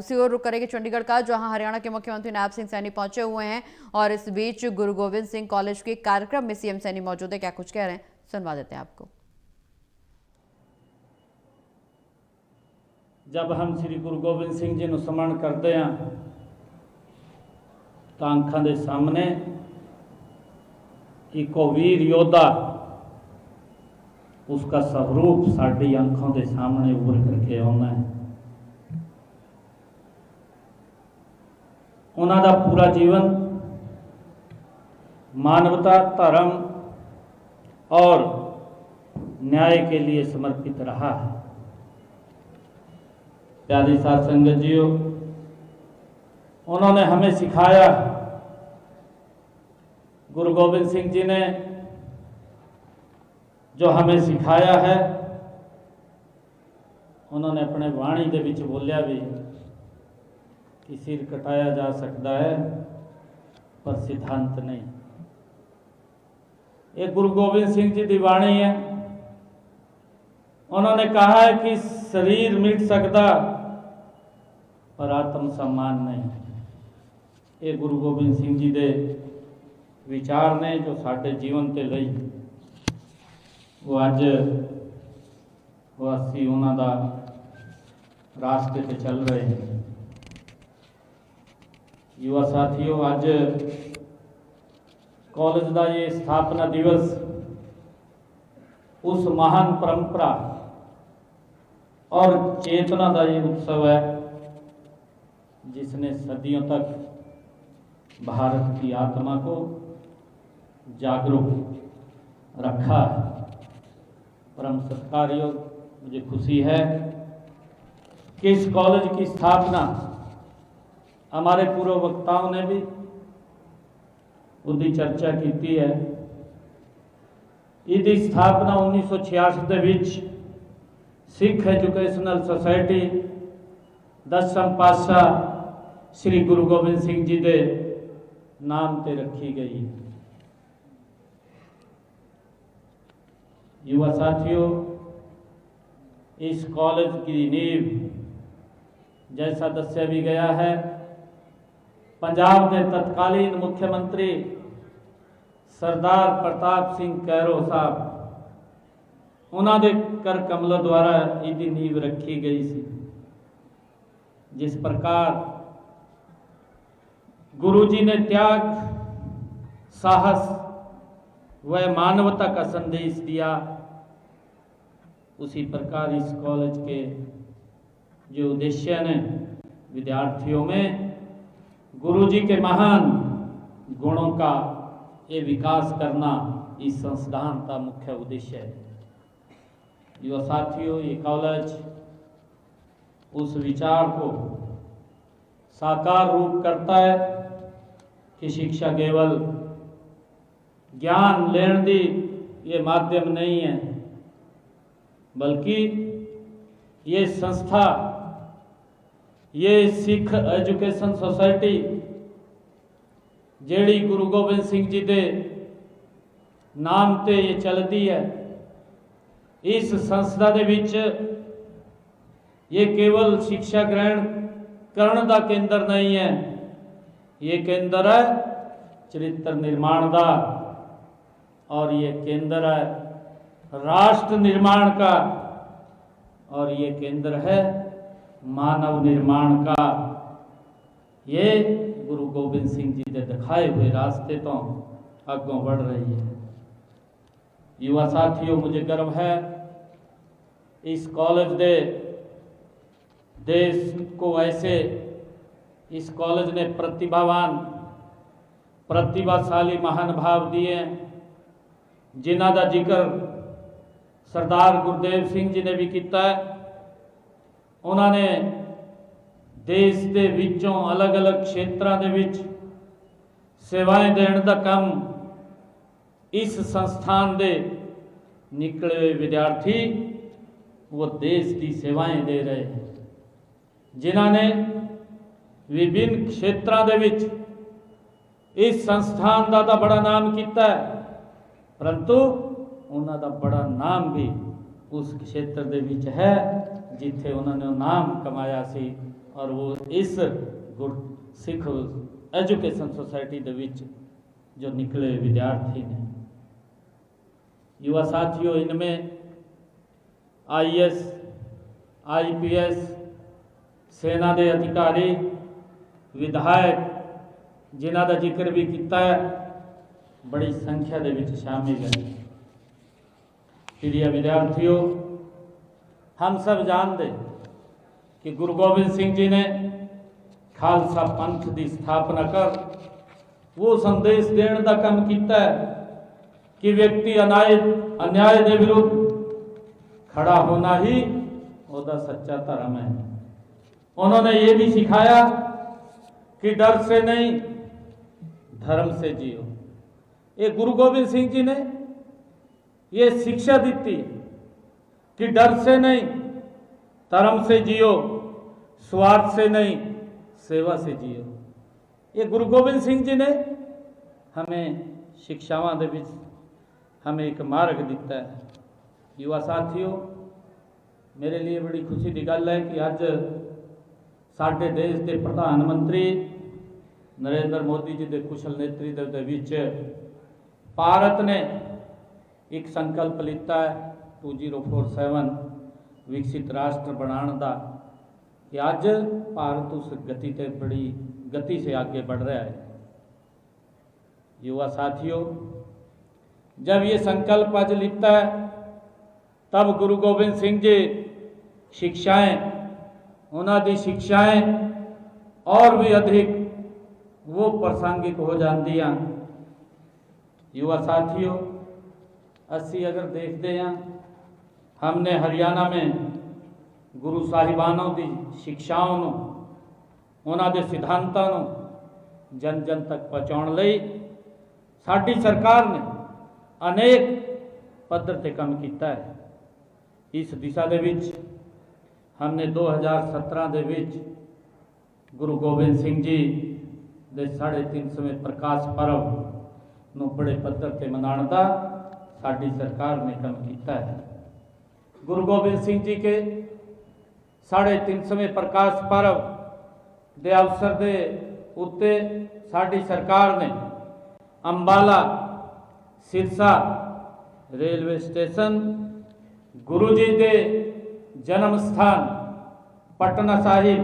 उसी ओर रुक करेंगे चंडीगढ़ का, जहां हरियाणा के मुख्यमंत्री नायब सिंह सैनी पहुंचे हुए हैं और इस बीच गुरु गोविंद सिंह कॉलेज के कार्यक्रम में सीएम सैनी मौजूद है। क्या कुछ कह रहे हैं सुनवा देते हैं आपको। जब हम श्री गुरु गोबिंद सिंह जी ਨੂੰ ਸਮਰਣ ਕਰਦੇ ਹਾਂ ਤਾਂ ਅੱਖਾਂ ਦੇ ਸਾਹਮਣੇ ਇੱਕੋ ਵੀਰ योद्धा उसका स्वरूप साड़ी आंखों के सामने उभर करके आना है। उन्हों का पूरा जीवन मानवता, धर्म और न्याय के लिए समर्पित रहा है। प्यारी साध संगत जियो, उन्होंने हमें सिखाया, गुरु गोबिंद सिंह जी ने जो हमें सिखाया है, उन्होंने अपने वाणी के विच बोलिया भी कि सिर कटाया जा सकता है पर सिद्धांत नहीं। ये गुरु गोबिंद सिंह जी की वाणी है। उन्होंने कहा है कि शरीर मिट सकता पर आत्म सम्मान नहीं। ये गुरु गोबिंद सिंह जी के विचार ने जो साडे जीवन के लिए वो अज वो असी उन्हों का रास्ते पे चल रहे हैं। युवा साथियों, अज कॉलेज का ये स्थापना दिवस उस महान परंपरा और चेतना का ये उत्सव है जिसने सदियों तक भारत की आत्मा को जागरूक रखा है। परम सत्कारयोग, मुझे खुशी है कि इस कॉलेज की स्थापना हमारे पूर्व वक्ताओं ने भी उसकी चर्चा की है। इसकी स्थापना 1966 के विच सिख एजुकेशनल सोसाइटी दसम पातशाह श्री गुरु गोबिंद सिंह जी के नाम से रखी गई। युवा साथियों, इस कॉलेज की नींव जैसा दस्या भी गया है, पंजाब के तत्कालीन मुख्यमंत्री सरदार प्रताप सिंह कैरो साहब उन्होंने कर कमलों द्वारा इसकी नींव रखी गई सी। जिस प्रकार गुरु जी ने त्याग, साहस व मानवता का संदेश दिया, उसी प्रकार इस कॉलेज के जो उद्देश्य ने विद्यार्थियों में गुरु जी के महान गुणों का ये विकास करना इस संस्थान का मुख्य उद्देश्य है। युवा साथियों, ये कॉलेज उस विचार को साकार रूप करता है कि शिक्षा केवल ज्ञान लेने दी ये माध्यम नहीं है, बल्कि ये संस्था, ये सिख एजुकेशन सोसाइटी जेड़ी गुरु गोबिंद सिंह जी के नाम ते ये चलती है, इस संस्था के विच ये केवल शिक्षा ग्रहण करने का केंद्र नहीं है, ये केंद्र है चरित्र निर्माण का, और ये केंद्र है राष्ट्र निर्माण का, और ये केंद्र है मानव निर्माण का। ये गुरु गोबिंद सिंह जी के दिखाए हुए रास्ते तो आगों बढ़ रही है। युवा साथियों, मुझे गर्व है इस कॉलेज दे देश को ऐसे इस कॉलेज ने प्रतिभावान, प्रतिभाशाली महानुभाव दिए जिन्हों का जिक्र सरदार गुरदेव सिंह जी ने भी किया है। उन्होंने देश के विचों अलग अलग क्षेत्रों के विच सेवाएं देने का काम इस संस्थान के निकले हुए विद्यार्थी वो देश की सेवाएं दे रहे हैं, जिन्होंने विभिन्न क्षेत्रों के विच इस संस्थान का तो बड़ा नाम किया है, परंतु उन्होंने बड़ा नाम भी उस क्षेत्र के विच है जिथे उन्होंने नाम कमाया सी और वो इस सिख एजुकेशन सोसाइटी ਦੇ ਵਿੱਚ जो निकले विद्यार्थी ने। युवा साथियों, इनमें IAS, IPS, सेना के अधिकारी, विधायक जिन्हों का जिक्र भी किया है, बड़ी संख्या के विच शामिल है। प्रिय विद्यार्थियों, हम सब जानते कि गुरु गोबिंद सिंह जी ने खालसा पंथ की स्थापना कर वो संदेश देने का काम किया है कि व्यक्ति अन्याय के विरुद्ध खड़ा होना ही उसका सच्चा धर्म है। उन्होंने ये भी सिखाया कि डर से नहीं, धर्म से जियो। ये गुरु गोबिंद सिंह जी ने ये शिक्षा दी कि डर से नहीं, धर्म से जियो, स्वार्थ से नहीं, सेवा से जियो। ये गुरु गोबिंद सिंह जी ने हमें शिक्षावां दे विच हमें एक मार्ग दिता है। युवा साथियों, मेरे लिए बड़ी खुशी की गल है कि अज साडे देश के प्रधानमंत्री नरेंद्र मोदी जी के कुशल नेतृत्व दे विच भारत ने एक संकल्प लिता है 2047 विकसित राष्ट्र बनाने का, कि अज भारत उस गति से बड़ी गति से आगे बढ़ रहा है। युवा साथियों, जब ये संकल्प आज लिखता है तब गुरु गोबिंद सिंह जी शिक्षाएं, उन्होंने शिक्षाएं और भी अधिक वो प्रासंगिक हो जाती हैं। युवा साथियों, असी अगर देखते हैं, हमने हरियाणा में गुरु साहिबानों की शिक्षाओं उन्होंने सिद्धांतों जन जन तक पहुँचाने लई साडी सरकार ने अनेक पद्धर से काम किया है। इस दिशा दे विच हमने 2017 दे विच गुरु गोबिंद सिंह जी दे 350वें प्रकाश पर्व नूं बड़े पद्धर से मनाने का साडी सरकार ने काम किया है। गुरु गोबिंद सिंह जी के 350वें प्रकाश पर्व के अवसर के उत्ते साडी सरकार ने अंबाला, सिरसा रेलवे स्टेशन, गुरु जी के जन्म स्थान पटना साहिब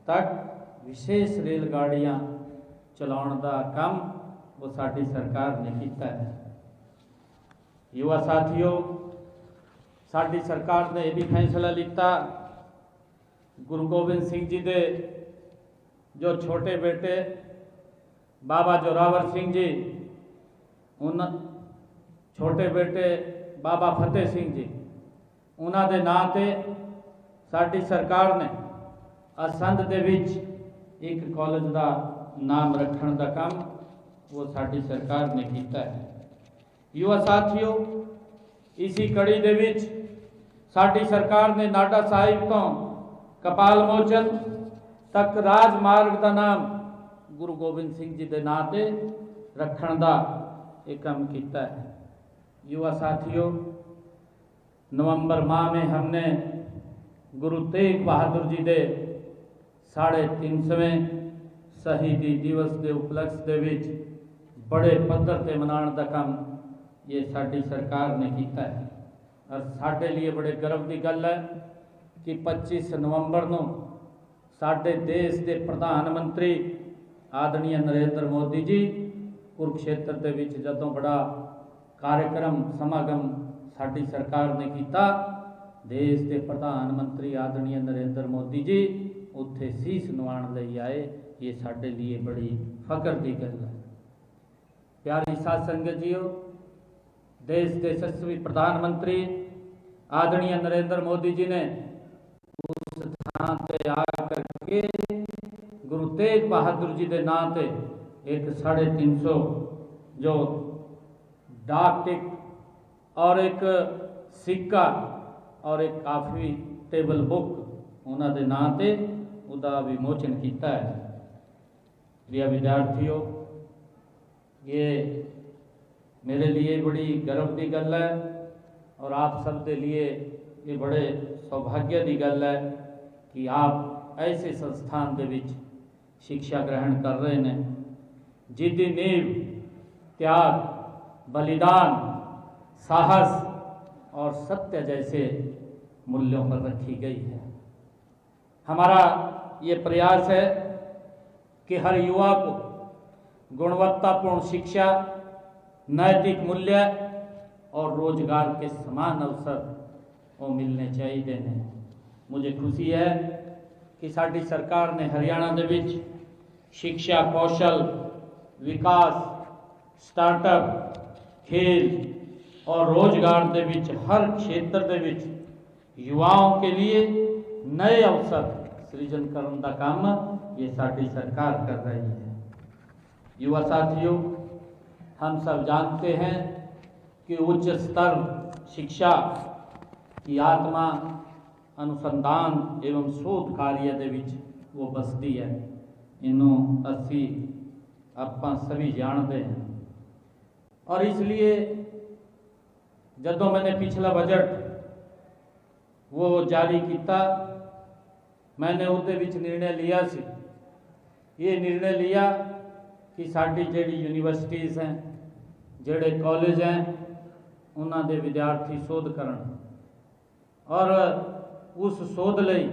तक विशेष रेलगाड़ियां चलाने का काम वो साडी सरकार ने किया है। युवा साथियों, साडी सरकार ने यह भी फैसला लिया, गुरु गोबिंद सिंह जी के जो छोटे बेटे बाबा जोरावर सिंह जी, उन छोटे बेटे बाबा फतेह सिंह जी, उन्होंने नाम से साडी सरकार ने असंध दे विच एक कॉलेज का नाम रखने का काम वो साडी सरकार ने किया है। युवा साथियों, इसी कड़ी दे विच साडी सरकार ने नाडा साहिब तो कपाल मोचन तक राजमार्ग का नाम गुरु गोबिंद सिंह जी के नाम से रखने का एक काम किया है। युवा साथियों, नवंबर माह में हमने गुरु तेग बहादुर जी के 350वें शहीदी दिवस के उपलक्ष्य के विच बड़े पद्धर से मनाने का काम ये साडी सरकार ने किया है। और साडे लिए बड़े गर्व की गल है कि 25 नवंबर को साडे देश के प्रधानमंत्री आदरणीय नरेंद्र मोदी जी कुरुक्षेत्र के विच जदों बड़ा कार्यक्रम समागम साडी सरकार ने किया, देश के प्रधानमंत्री आदरणीय नरेंद्र मोदी जी उत्थे शीश नवाण लई आए। ये साडे लिए बड़ी फकर की गल है। प्यारी साध संगत जीओ, देश के यशस्वी प्रधानमंत्री आदरणीय नरेंद्र मोदी जी ने उस स्थान पे आकर के गुरु तेग बहादुर जी के नाम से एक 350 जो डाक टिकट और एक सिक्का और एक काफ़ी टेबल बुक उन्होंने नाम से उसका विमोचन किया है। प्रिय विद्यार्थियों, ये मेरे लिए बड़ी गर्व की गल है और आप सब के लिए ये बड़े सौभाग्य की गल है कि आप ऐसे संस्थान दे विच शिक्षा ग्रहण कर रहे हैं जिसकी नींव त्याग, बलिदान, साहस और सत्य जैसे मूल्यों पर रखी गई है। हमारा ये प्रयास है कि हर युवा को गुणवत्तापूर्ण शिक्षा, नैतिक मूल्य और रोजगार के समान अवसर वो मिलने चाहिए ने। मुझे खुशी है कि साडी सरकार ने हरियाणा दे विच शिक्षा, कौशल विकास, स्टार्टअप, खेल और रोजगार दे विच हर क्षेत्र दे विच युवाओं के लिए नए अवसर सृजन करने का काम ये साडी सरकार कर रही है। युवा साथियों, हम सब जानते हैं कि उच्च स्तर शिक्षा की आत्मा अनुसंधान एवं शोध कार्य दे विच वो बसती है। इन्हों असी आपां सभी जानते हैं और इसलिए जदों मैंने पिछला बजट वो जारी किया, मैंने उहदे विच निर्णय लिया सी, ये निर्णय लिया कि साडी जिहड़ी यूनिवर्सिटीज़ हैं, जिहड़े कॉलेज हैं, उन्हां दे विद्यार्थी शोध करन और उस शोध लई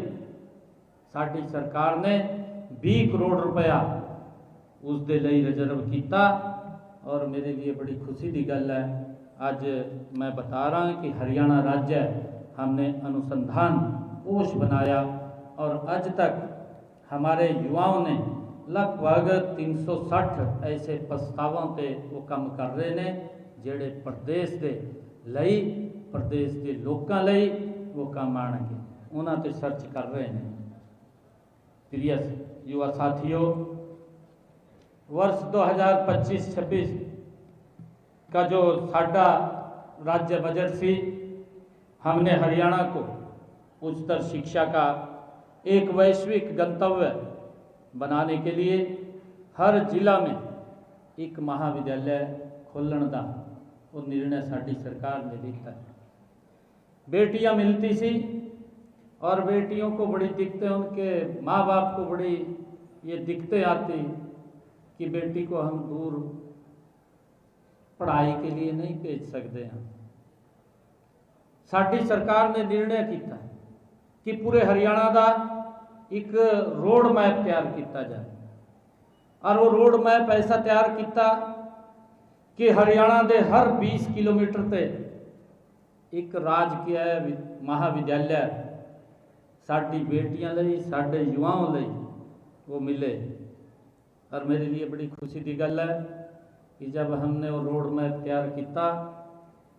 साडी सरकार ने 20 करोड़ रुपया उस दे लई रिजर्व किया। और मेरे लिए बड़ी खुशी की गल है, आज मैं बता रहा कि हरियाणा राज्य हमने अनुसंधान कोष बनाया और आज तक हमारे युवाओं ने लगभग 360 ऐसे प्रस्तावों पे वो काम कर रहे ने जेड़े प्रदेश के लई, प्रदेश के लोगों लई वो काम आएंगे, उन्होंने ते सर्च कर रहे हैं। प्रिय युवा साथियों, वर्ष 2025-26 का जो साडा राज्य बजट सी, हमने हरियाणा को उच्चतर शिक्षा का एक वैश्विक गंतव्य बनाने के लिए हर जिला में एक महाविद्यालय खोलने का वो निर्णय साडी सरकार ने लिया है। बेटियां मिलती सी और बेटियों को बड़ी दिक्कतें, उनके माँ बाप को बड़ी ये दिक्कतें आती कि बेटी को हम दूर पढ़ाई के लिए नहीं भेज सकते हैं। साडी सरकार ने निर्णय किया कि पूरे हरियाणा का एक रोड मैप तैयार किया जाए और वो रोड मैप ऐसा तैयार किया कि हरियाणा के हर 20 किलोमीटर से एक राजकीय महाविद्यालय साडी बेटियां लई, साडे युवाओं लई वो मिले। और मेरे लिए बड़ी खुशी की गल है कि जब हमने वो रोड मैप तैयार किया,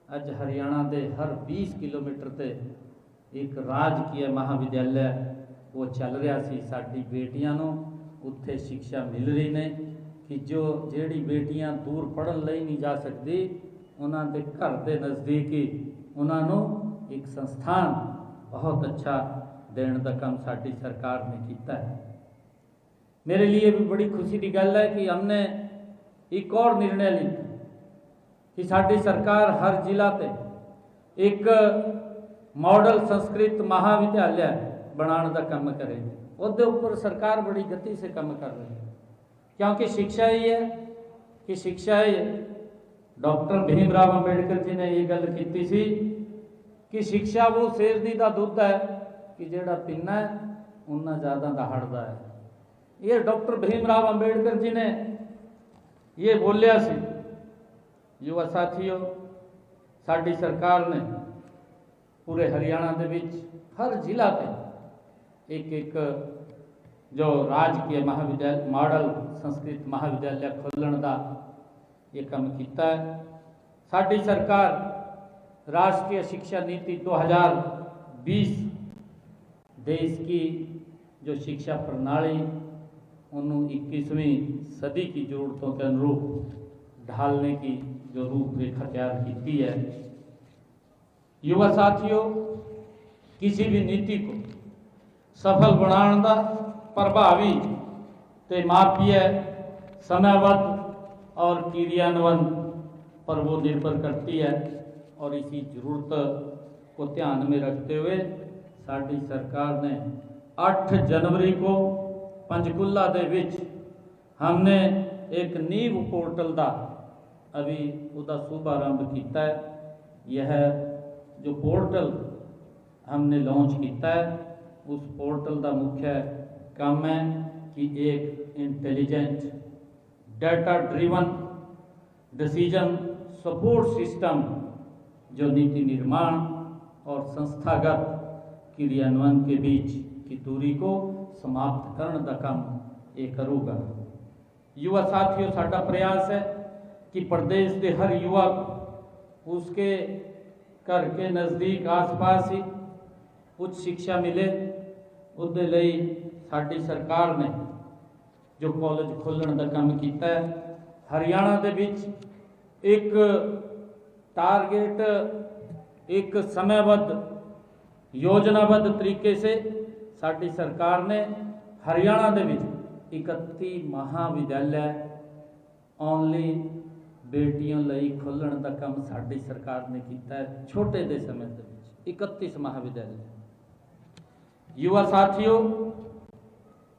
आज हरियाणा के हर 20 किलोमीटर से एक राजकीय महाविद्यालय वो चल रहा सी। साडी बेटियां नूं उत्थे शिक्षा मिल रही ने कि जो जेड़ी बेटियां दूर पढ़न लई नहीं जा सकती, उन्हां दे घर के नज़दीक ही उन्होंने एक संस्थान बहुत अच्छा देने का काम साडी सरकार ने किया है। मेरे लिए भी बड़ी खुशी की गल है कि हमने एक और निर्णय लिया कि साडी सरकार हर जिला पे एक मॉडल संस्कृत महाविद्यालय बनाने का काम करेगी। उसके ऊपर सरकार बड़ी गति से काम कर रही है, क्योंकि शिक्षा ही है कि शिक्षा ही डॉक्टर भीमराव अंबेडकर जी ने ये गल की सी कि शिक्षा वो शेरनी का दुध है कि जेड़ा पीना है उन्ना ज़्यादा दहाड़ता है। ये डॉक्टर भीमराव अंबेडकर जी ने ये बोलिया सी। युवा साथियों, साडी सरकार ने पूरे हरियाणा के विच हर जिला पे एक एक जो राजकीय महाविद्यालय, मॉडल संस्कृत महाविद्यालय खोलने का ये काम किया है। साडी सरकार राष्ट्रीय शिक्षा नीति 2020 देश की जो शिक्षा प्रणाली उन्होंने 21वीं सदी की जरूरतों के अनुरूप ढालने की जो रूपरेखा तैयार की है। युवा साथियों, किसी भी नीति को सफल बनाने का प्रभावी ते मापीय, समयबद्ध और क्रियान्वयन पर वो निर्भर करती है। और इसी जरूरत को ध्यान में रखते हुए साडी सरकार ने 8 जनवरी को पंचकुला दे विच हमने एक नींव पोर्टल का अभी उसका शुभारंभ किया है। यह जो पोर्टल हमने लॉन्च किया है, उस पोर्टल का मुख्य काम है कि एक intelligent data driven decision support system जो नीति निर्माण और संस्थागत क्रियान्वयन के बीच की दूरी को समाप्त करने का काम ये करूँगा। युवा साथियों, साडा प्रयास है कि प्रदेश के हर युवा को उसके घर के नज़दीक आसपास ही उच्च शिक्षा मिले। उसदे लई साडी सरकार ने जो कॉलेज खोलने का काम किया है, हरियाणा दे विच एक टारगेट, एक समयबद्ध योजनाबद्ध तरीके से साडी सरकार ने हरियाणा दे विच 31 महाविद्यालय ओनली बेटियों लई खोलने का काम साडी सरकार ने किया है। छोटे दे समय दे विच 31 महाविद्यालय। युवा साथियों,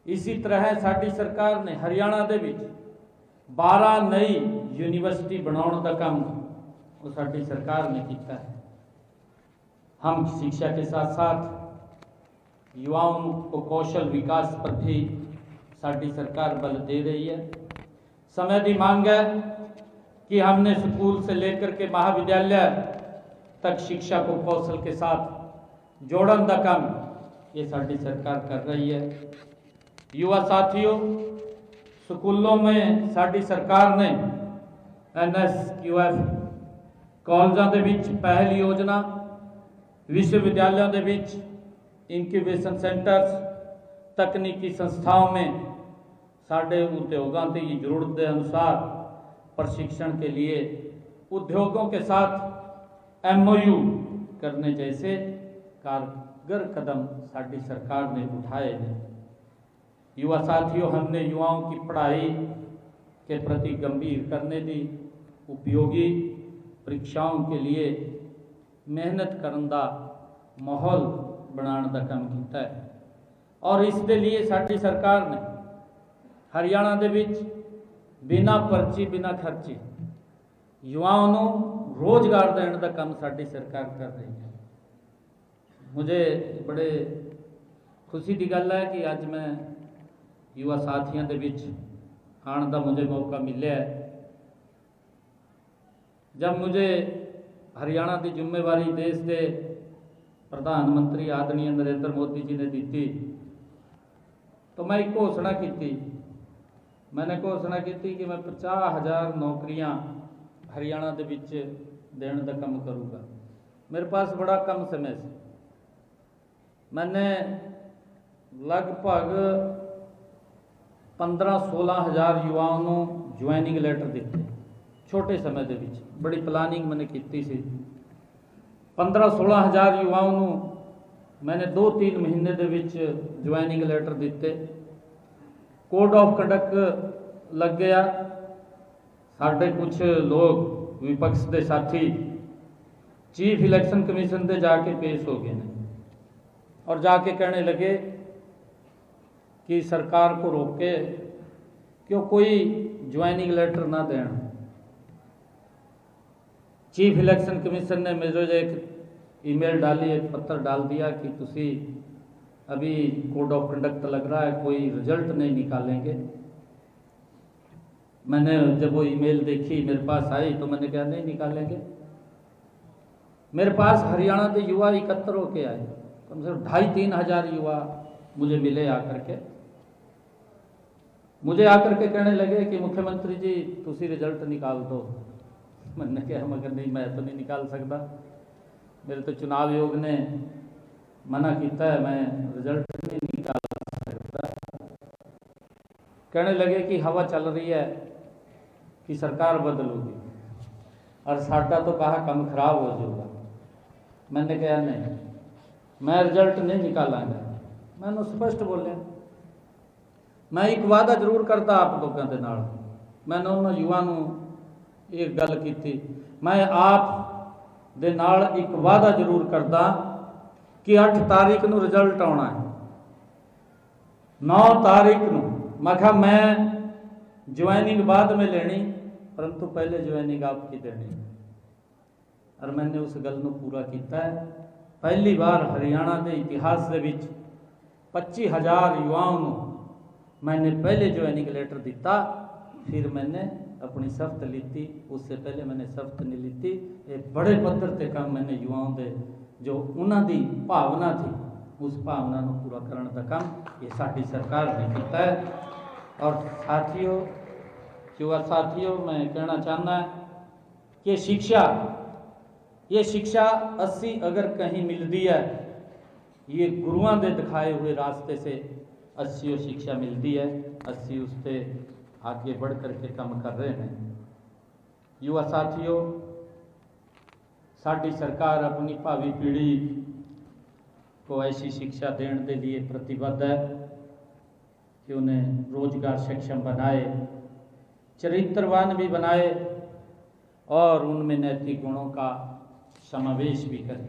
इसी तरह साडी सरकार ने हरियाणा दे विच 12 नई यूनिवर्सिटी बनाने का काम वो साडी सरकार ने किया है। हम शिक्षा के साथ साथ युवाओं को कौशल विकास पर भी साडी सरकार बल दे रही है। समय की मांग है कि हमने स्कूल से लेकर के महाविद्यालय तक शिक्षा को कौशल के साथ जोड़न का काम ये साडी सरकार कर रही है। युवा साथियों, स्कूलों में साडी सरकार ने NSQF कॉलेजों के विच पहल योजना, विश्वविद्यालयों के विच इंक्यूबेशन सेंटर्स, तकनीकी संस्थाओं में साढ़े उद्योगों की जरूरत के अनुसार प्रशिक्षण के लिए उद्योगों के साथ MOU करने जैसे कारगर कदम साडी सरकार ने उठाए हैं। युवा साथियों, हमने युवाओं की पढ़ाई के प्रति गंभीर करने की उपयोगी परीक्षाओं के लिए मेहनत करने का माहौल बनाने का काम किया है। और इसके लिए साडी सरकार ने हरियाणा दे विच बिना पर्ची बिना खर्चे युवाओं को रोजगार देने का काम साडी सरकार कर रही है। मुझे बड़े खुशी की गल है कि अज मैं युवा साथियों के विच आने का मुझे मौका मिले है। जब मुझे हरियाणा की जिम्मेवारी देश के प्रधानमंत्री आदरणीय नरेंद्र मोदी जी ने दी, तो मैं एक घोषणा की। मैंने घोषणा की कि मैं 50,000 नौकरियां हरियाणा के विच देने का काम करूँगा। मेरे पास बड़ा कम समय से मैंने लगभग 15-16 हज़ार युवाओं को ज्वाइनिंग लैटर दिते। छोटे समय के विच बड़ी प्लानिंग मैंने की सी। 15-16 हज़ार युवाओं को मैंने 2-3 महीने के विच ज्वाइनिंग लैटर दिते। कोड ऑफ कंडक्ट लग गया। साढ़े कुछ लोग विपक्ष के साथी चीफ इलैक्शन कमीशन से जाके पेश हो गए हैं और जाके कहने लगे कि सरकार को रोके क्यों कोई ज्वाइनिंग लेटर ना देना। चीफ इलेक्शन कमीशन ने मुझे एक ईमेल डाली, एक पत्र डाल दिया कि तुसी अभी कोड ऑफ कंडक्ट लग रहा है, कोई रिजल्ट नहीं निकालेंगे। मैंने जब वो ईमेल देखी मेरे पास आई तो मैंने कहा नहीं निकालेंगे। मेरे पास हरियाणा के युवा एकत्र होके आए, कम से कम 2,500-3 हज़ार युवा मुझे मिले आकर के। मुझे आकर के कहने लगे कि मुख्यमंत्री जी तुसी रिजल्ट निकाल दो। मैंने कहा मगर नहीं, मैं तो नहीं निकाल सकता, मेरे तो चुनाव आयोग ने मना किया है, मैं रिजल्ट नहीं निकाल सकता। कहने लगे कि हवा चल रही है कि सरकार बदलूगी और साडा तो कहा काम खराब हो जाएगा। मैंने कहा नहीं, मैं रिजल्ट नहीं निकालांगा। मैंने स्पष्ट बोलिया, मैं एक वादा जरूर करता आप लोगों के नाल। मैंने उन्होंने युवा एक गल की, मैं आप दे नाल एक वादा जरूर करता कि 8 तारीख को रिजल्ट आना है। 9 तारीख ਨੂੰ मैं कहा मैं ज्वाइनिंग बाद में लेनी परंतु पहले ज्वाइनिंग आपकी देनी और मैंने उस गल ਨੂੰ पूरा किया है। पहली बार हरियाणा के इतिहास के विच 25,000 युवाओं ਨੂੰ मैंने पहले ज्वाइनिंग लेटर दिता, फिर मैंने अपनी शर्त लीती, उससे पहले मैंने शर्त नहीं लीती। ये बड़े पद्धर से काम मैंने युवाओं के जो उन्होंने भावना थी उस भावना को पूरा करने का काम ये साडी सरकार ने किया है। और साथियों, युवा साथियों, मैं कहना चाहना कि ये शिक्षा 80 अगर कहीं मिलती है, ये गुरुओं के दिखाए हुए रास्ते से 80 शिक्षा मिलती है। 80 उस पर आगे बढ़ करके काम कर रहे हैं। युवा साथियों, साडी सरकार अपनी भावी पीढ़ी को ऐसी शिक्षा देने के लिए प्रतिबद्ध है कि उन्हें रोजगार सक्षम बनाए, चरित्रवान भी बनाए और उनमें नैतिक गुणों का समावेश भी करें।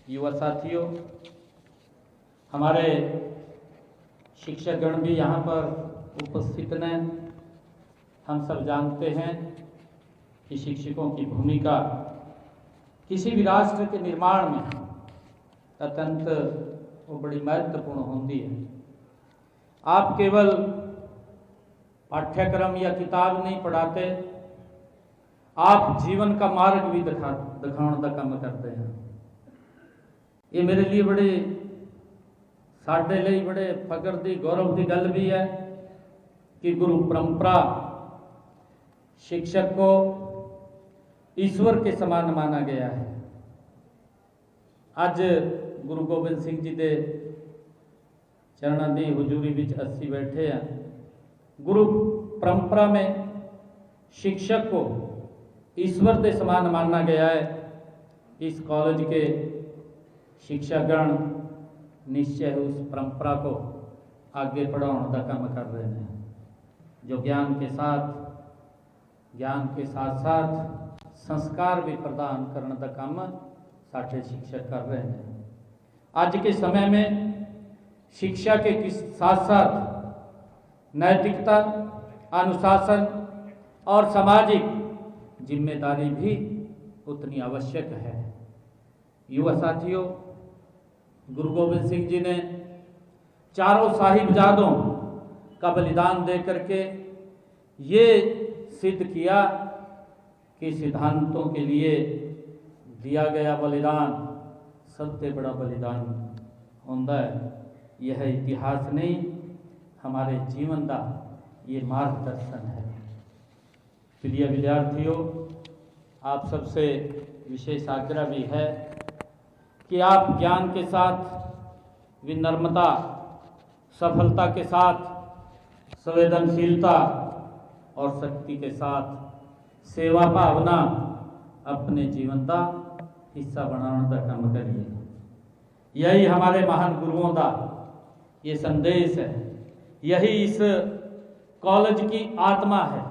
युवा साथियों, हमारे शिक्षकगण भी यहाँ पर उपस्थित हैं। हम सब जानते हैं कि शिक्षकों की भूमिका किसी भी राष्ट्र के निर्माण में अत्यंत वो बड़ी महत्वपूर्ण होती है। आप केवल पाठ्यक्रम या किताब नहीं पढ़ाते, आप जीवन का मार्ग भी दिखाने का काम करते हैं। ये मेरे लिए बड़े साढ़े लिए बड़े फकर की गौरव की गल भी है कि गुरु परंपरा शिक्षक को ईश्वर के समान माना गया है। आज गुरु गोबिंद सिंह जी के चरणों की हजूरी विच अस्सी बैठे हैं। गुरु परंपरा में शिक्षक को ईश्वर के समान माना गया है। इस कॉलेज के शिक्षकगण निश्चय उस परंपरा को आगे बढ़ाने का काम कर रहे हैं, जो ज्ञान के साथ संस्कार भी प्रदान करने का काम साढ़े शिक्षक कर रहे हैं। आज के समय में शिक्षा के साथ साथ नैतिकता, अनुशासन और सामाजिक जिम्मेदारी भी उतनी आवश्यक है। युवा साथियों, गुरु गोबिंद सिंह जी ने चारों साहिबजादों का बलिदान दे करके ये सिद्ध किया कि सिद्धांतों के लिए दिया गया बलिदान सबसे बड़ा बलिदान होता है। यह इतिहास नहीं, हमारे जीवन का ये मार्गदर्शन है। प्रिय विद्यार्थियों, आप सबसे विशेष आग्रह भी है कि आप ज्ञान के साथ, विनम्रता, सफलता के साथ, संवेदनशीलता और शक्ति के साथ सेवा भावना अपने जीवन का हिस्सा बनाने का काम करिए। यही हमारे महान गुरुओं का ये संदेश है, यही इस कॉलेज की आत्मा है।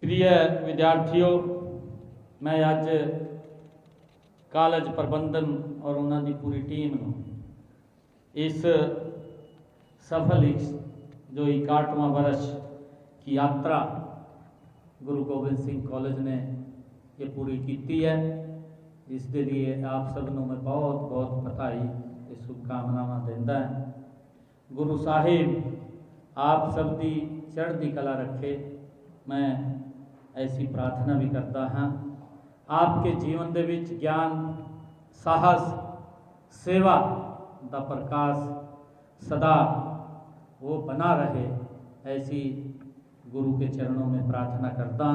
प्रिय विद्यार्थियों, मैं आज कॉलेज प्रबंधन और उन्होंने पूरी टीम को इस सफल जो 61वां वर्ष की यात्रा गुरु गोबिंद सिंह कॉलेज ने ये पूरी की है, इसके लिए आप सबनों मैं बहुत बहुत बधाई शुभकामनावां देंदा है। गुरु साहिब आप सब दी चढ़ती कला रखे, मैं ऐसी प्रार्थना भी करता हाँ। आपके जीवन के विच ज्ञान, साहस, सेवा का प्रकाश सदा वो बना रहे, ऐसी गुरु के चरणों में प्रार्थना करता।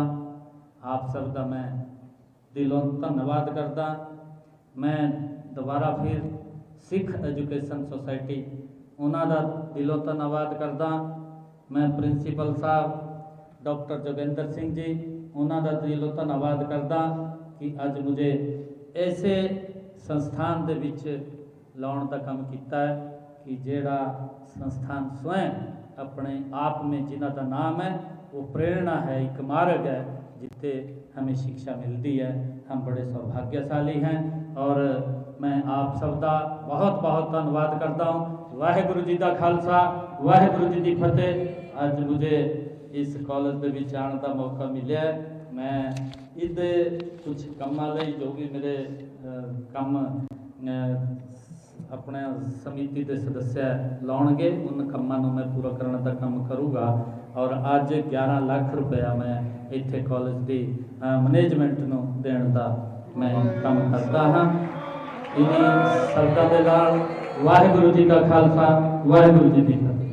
आप सब का मैं दिलों धन्यवाद करता। मैं दोबारा फिर सिख एजुकेशन सोसाइटी उन्होंने दिलों धन्यवाद करता। मैं प्रिंसीपल साहब डॉक्टर जोगिंदर सिंह जी उन्होंने दिलों धन्यवाद करता कि अज मुझे ऐसे संस्थान के विच लाने का काम किया है कि जेड़ा संस्थान स्वयं अपने आप में जिन्हों का नाम है वो प्रेरणा है, एक मार्ग है जिथे हमें शिक्षा मिलती है। हम बड़े सौभाग्यशाली हैं और मैं आप सब का बहुत बहुत धन्यवाद करता हूँ। वाहिगुरु जी का खालसा, वाहिगुरु जी की फतेह। अज मुझे इस कॉलेज के विच आने का मौका मिले। मैं इहदे कुछ कामां लई जो भी मेरे काम अपने समिति के सदस्य लाउणगे उन कामां नूं मैं पूरा करने का काम करूँगा। और अज 11 लाख रुपया मैं इत्थे कॉलेज की मैनेजमेंट नूं देण दा मैं काम करता हाँ। इन्हीं शब्दां दे नाल वाहिगुरू जी का खालसा, वाहिगुरू जी की फतेह।